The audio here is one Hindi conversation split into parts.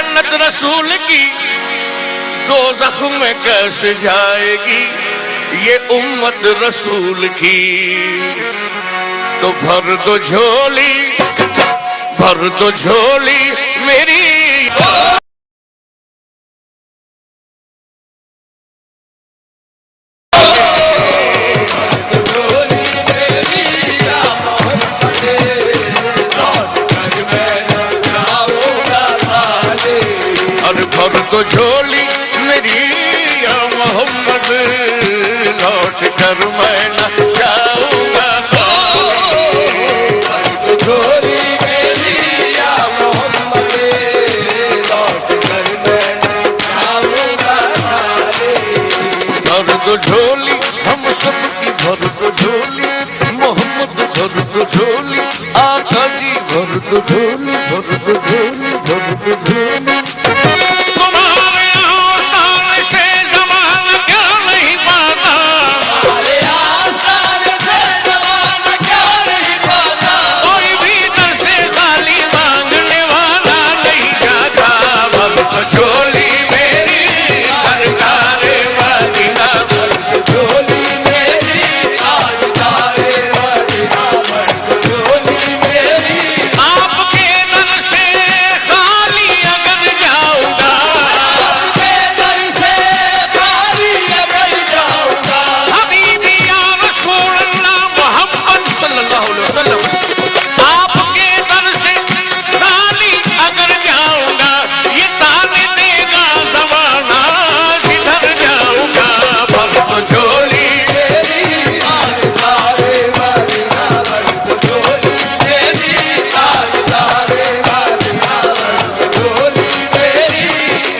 जन्नत रसूल की दोज़ख में कैसे जाएगी ये उम्मत रसूल की। तो भर दो झोली मेरी। भर दो झोली मेरी या मोहम्मद, लौट कर मैं न जाऊंगा। भर दो झोली मेरी या मोहम्मद, लौट कर मैं न जाऊंगा। भर दो झोली हम सबकी, भर दो झोली मोहम्मद, भर दो झोली आका जी, भर दो झोली, भर दो झोली, भर दो झोली। तुम्हारे आस्थान से ज़माना क्या नहीं पाता, तुम्हारे आस्थान से ज़माना क्या नहीं पाता। कोई भी दर से खाली मांगने वाला नहीं जाता। भर दो झोली मेरी सरकारे मदीना, भर दो झोली मेरी ताजदारे मदीना, भर दो झोली मेरी। आपके दर से खाली अगर जाऊंगा, आपके दर से खाली अगर जाऊंगा, हबीबी या रसूल अल्लाह मोहम्मद सल्लल्लाहु अलैहि वसल्लम, आपके दर से खाली अगर जाऊंगा, ये ताने देगा ज़माना जिधर जाऊंगा। भर दो झोली मेरी ताजदारे मदीना, भर दो झोली मेरी ताजदारे मदीना, भर दो झोली मेरी।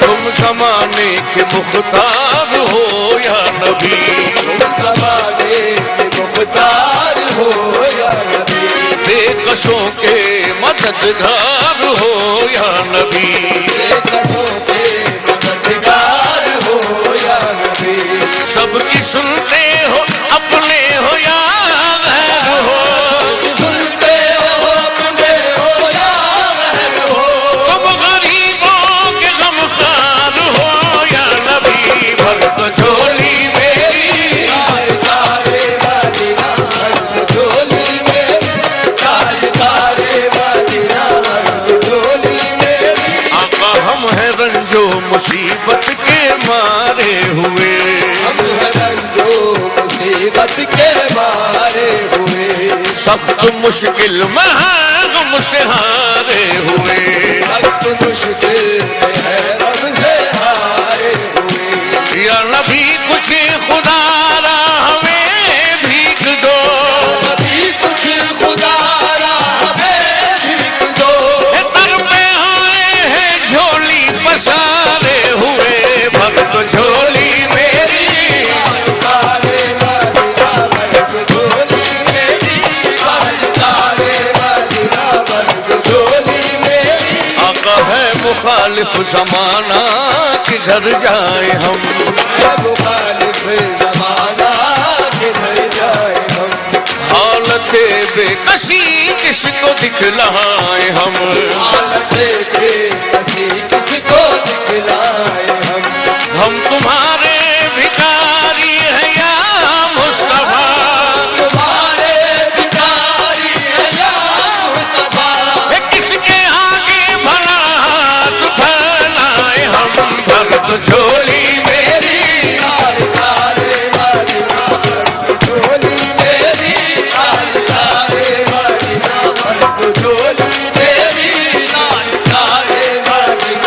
तुम ज़माने के मुख्तार हो या नबी, तुम ज़माने के मुख्तार हो या नबी। बेकसों के मददगार हो या नबी, बेकसों के मददगार हो या नबी। सबकी सुनते हो अपने हो या गैर हो, सुनते हो अपने हो या गैर हो। तुम गरीबों के गमखार हो या नबी। भर दो झोली मेरी ताजदारे मदीना, भर दो झोली मेरी ताजदारे मदीना, भर दो झोली मेरी। आका हम हैं रंजो मुसीबत के मारे हुए, हम हैं रंजो मुसीबत के मारे हुए। सख्त मुश्किल में हैं गम से हारे हुए, सख्त मुश्किल में है गम से हारे हुए। या नबी कुछ खुदारा हमें भीख दो, नबी कुछ खुदारा हमें भीख दो। दर पे आए हैं झोली पसारे हुए। भर दो झोली मेरी ताजदारे मदीना, भर दो झोली मेरी ताजदारे मदीना, भर दो झोली मेरी। आका है मुखालिफ ज़माना किधर जाए हम, है मुखालिफ ज़माना किधर जाए हम। हालत बेकसी किसको दिखलाए हम, हालत बेकसी किसको दिखलाए हम। हम तुम्हारे भिखारी हैं या मुस्तफा, तुम्हारे भिखारी हैं या मुस्तफा। किसके आगे भला हाथ फैलाए हम। भर दो झोली मेरी ताजदारे मदीना, भर दो झोली मेरी ताजदारे मदीना, भर दो झोली मेरी ताजदारे मदीना।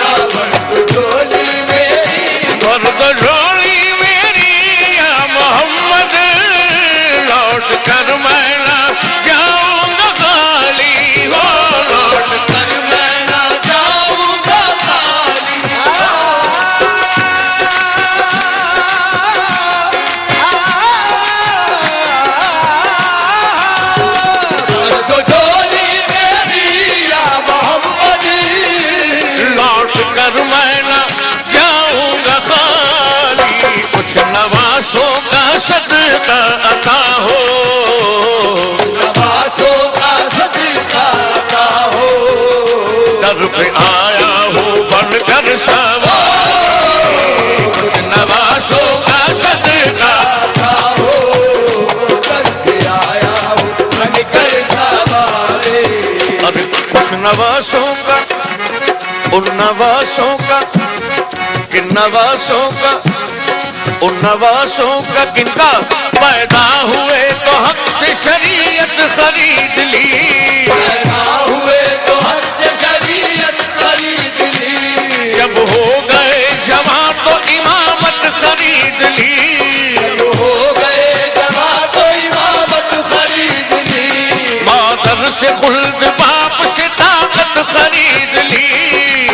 उन नवासों का किन नवासों का उन नवासों का किनका पैदा हुए तो हक से शरीयत खरीद ली, पैदा हुए तो हक से शरीयत खरीद ली, जब हो गए जवां तो इमामत खरीद ली, जब हो गए जवां तो इमामत खरीद ली, मादर से खुल्द बाप से ताकत खरीद ली,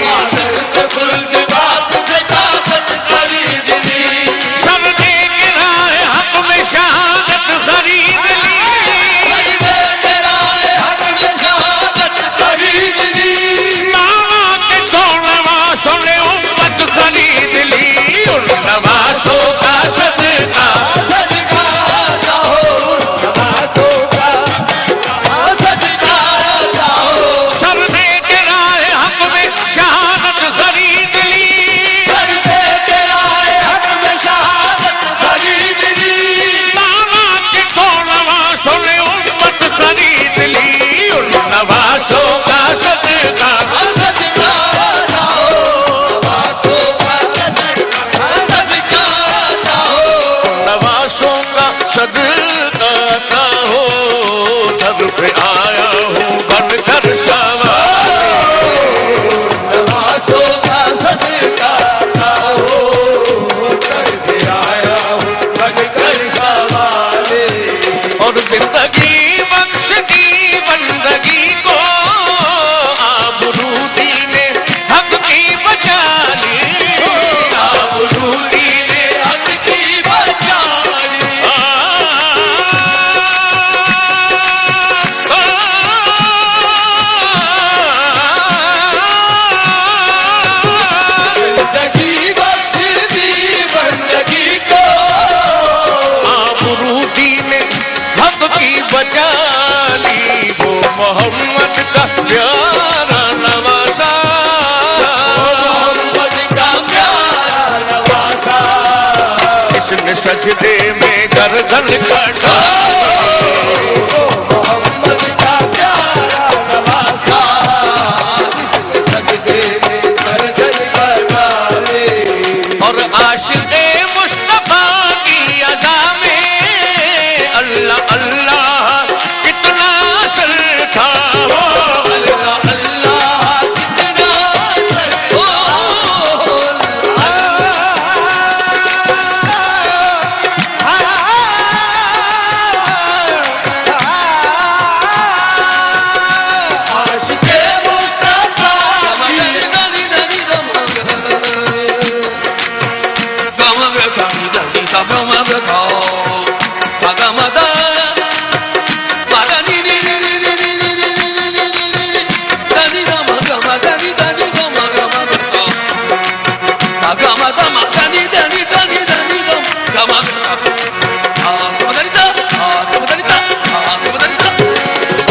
मादर से खुल्द बाप से ताकत खरीद ली, सब दे के राह हक में शहादत खरीद ली, मजबे तेरा हक में शहादत खरीद ली, मामा के दो नवासों ने उम्मत खरीद ली, उन नवासों का सदका सदका जाओ नवासों का, सदका जाओ, सब दे के राह हक में शहादत खरीद ली, मजबे तेरा हक में शहादत खरीद ली, मामा के दो नवासों ने उम्मत खरीद ली, उन नवासों का सदका सदका जाओ नवासों का, सदका जाओ, नवासों का सदका का हो, दर पे आया हूँ बनकर सवार, नवासों का सदका जाओ, करके आया हूँ बनकर सवाले, और जिंदगी बख्श दी बंदगी को, आबरूदी ने हक की बचा ली, आबरूदी ने हक की बचाली, जिंदगी बख्श दी बंदगी को, आबरूदी ने हक की बचा ली, वो मोहम्मद का प्यारा नवासा, मोहम्मद का प्यारा नवासा, इसने सजदे में गर्दन कटा, मोहम्मद का प्यारा नवासा, इसने सजदे में गर्दन कटाले, और आशिक़े मुस्तफा की अदा में अल्लाह अल्लाह कितना असर था, अल्लाह अल्लाह कितना असर, ओ आशिक़े मुस्तफा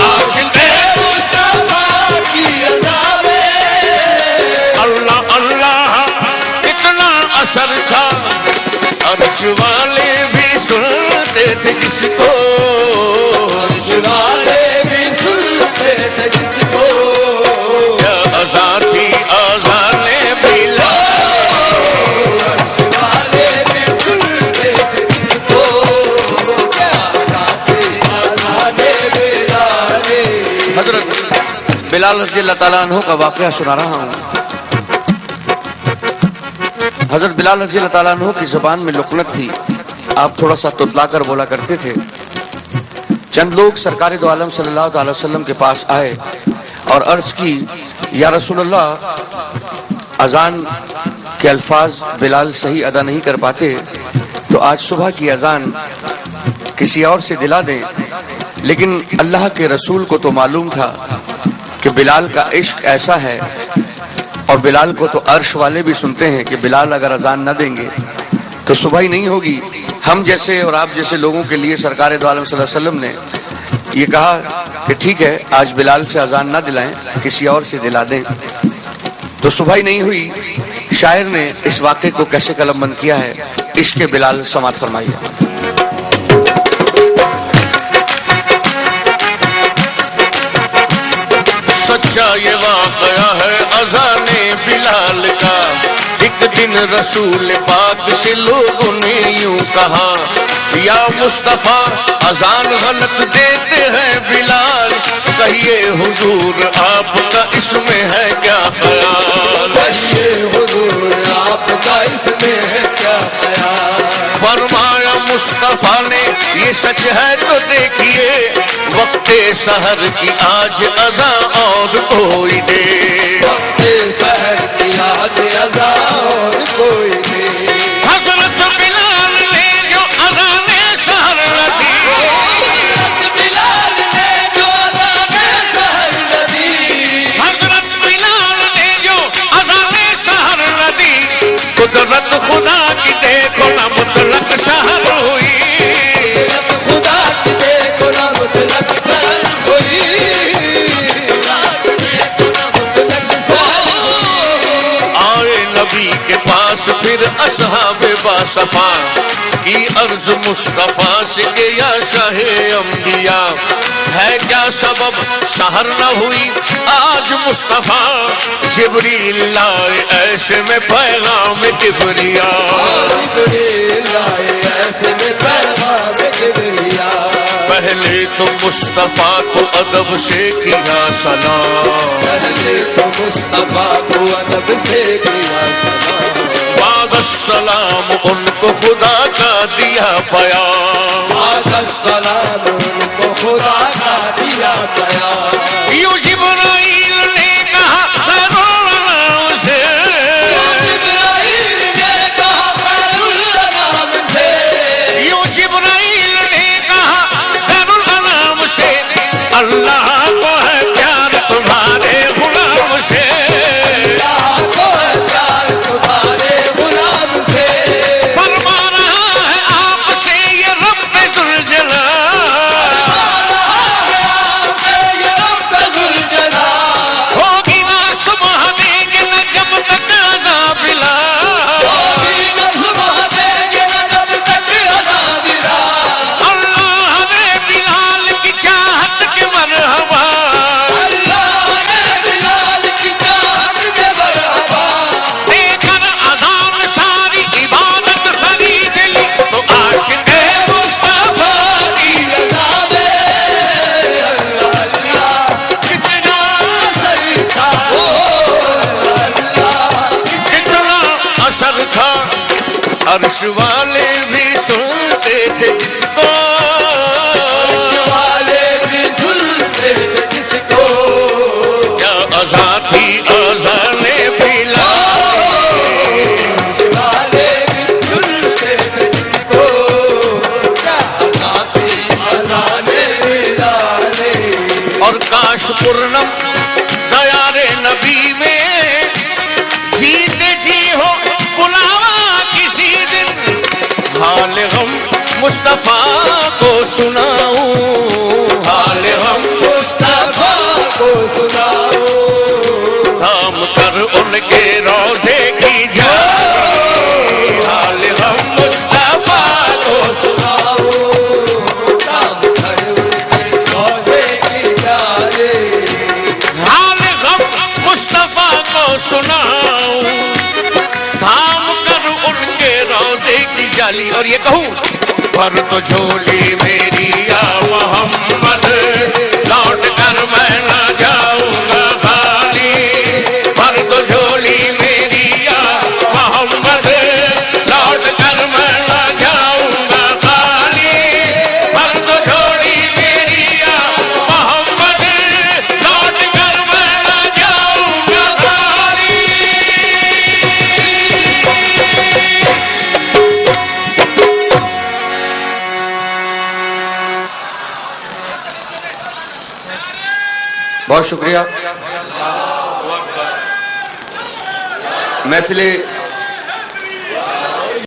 आशिक़े मुस्तफा की अदा में अल्लाह अल्लाह कितना असर था, अर्श वाले भी सुनते थे जिसको, वाले भी सुनते थे जिसको, क्या अज़ा थी अज़ाने बिलाल, वाले भी सुनते थे जिसको, क्या गाते आज़ाने बिलाले, हजरत बिलाल रज़ी अल्लाह ताला अन्हु का वाक़या सुना रहा हूँ। हजरत बिलाल रज़ी अल्लाह ताला अन्हु की ज़बान में लुकनत थी, आप थोड़ा सा तुतला कर बोला करते थे। चंद लोग सरकार दो आलम सल्लल्लाहु अलैहि वसल्लम के पास आए और अर्ज की, या रसूलल्लाह, अजान के अल्फाज बिलाल सही अदा नहीं कर पाते, तो आज सुबह की अजान किसी और से दिला दें। लेकिन अल्लाह के रसूल को तो मालूम था कि बिलाल का इश्क ऐसा है, और बिलाल को तो अर्श वाले भी सुनते हैं कि बिलाल अगर अजान न देंगे तो सुबह ही नहीं होगी। हम जैसे और आप जैसे लोगों के लिए सरकार दो आलम सल्लल्लाहु अलैहि वसल्लम ने ये कहा कि ठीक है, आज बिलाल से अजान न दिलाएं, किसी और से दिला दें, तो सुबह ही नहीं हुई। शायर ने इस वाक़े को कैसे कलमबंद किया है, इश्क़ बिलाल समात फरमाइए। सच्चा ये वाक़या है अज़ाने बिलाल का। एक दिन रसूल पाक से लोगों ने यूं कहा, या मुस्तफा अजान गलत देते हैं बिलाल, कहिए हुजूर आपका इसमें है क्या ख्याल। कहिए हुजूर आपका इसमें है क्या ख्याल। फरमाया मुस्तफा ने ये सच है तो देखिए, वक्ते सहर की आज अज़ा और कोई दे। वक्ते सहर की आज अज़ा और कोई दे। हज़रत बिलाल ने जो अज़ाने सहर रखी, हज़रत बिलाल ने जो अज़ाने सहर दी, हज़रत बिलाल ने जो अज़ाने सहर दी, कुदरत खुदा की देखो ना मुतलक सहर हुई। कुदरत खुदा की देखो ना मुतलक सहर हुई। आए नबी के पास फिर असहाबे बासफा की अर्ज मुस्तफा से के या शाहे अंबिया, है क्या सबब सहर न हुई आज मुस्तफा। जिब्रील लाए ऐसे में पैगाम किबरिया, जिब्रील लाए ऐसे में पैगाम किबरिया। पहले तो मुस्तफा को अदब से किया सलाम, पहले तो मुस्तफा को अदब से किया सलाम। बाद सलाम उनको खुदा का दिया बयान। बाद सलाम उनको खुदा का दिया बयान। यूं जिब्राइल ने कहा खैरुल अनाम से, जिब्राइल ने कहा खैरुल अनाम से, यूं जिब्राइल ने कहा खैरुल अनाम से, अल्लाह को है प्यार तुम्हारे गुलाम से। अल्लाह को है प्यार तुम्हारे गुलाम से। फरमा रहा है आपसे ये रब्बे जुल जलाल, होगी ना सुबह देंगे न जब तक अज़ान बिलाल। अल्लाह ने बिलाल की चाहत के मरहबा, देकर अज़ान सारी इबादत खरीद ली, तो आशिक़े मुस्तफा की कितना असर था। अर्श वाले भी सुनते थे जिसको, क्या अज़ा थी अज़ाने बिलाल। और काश पूर्णम दयारे नबी में जीते जी हो बुलावा किसी दिन, हाल गम मुस्तफा को सुनाऊं, हाल गम मुस्तफा को सुनाओ। थाम कर उनके रोजे की जाए, हाल गम मुस्तफा को सुनाओ। काम कर उनके रोज़े की जाए। हाल गम मुस्तफा को सुनाऊं, थाम कर उनके रोजे की जाली। और ये कहूँ पर तो झोली मेरी या मोहम्मद, लौट कर मैं ना जाऊंगा खाली। पर तो झोली मेरी या मोहम्मद, लौट कर मैं ना जाऊंगा खाली। पर तो झोली मेरी या मोहम्मद, लौट कर मैं ना जाऊंगा खाली। बहुत शुक्रिया। महफिले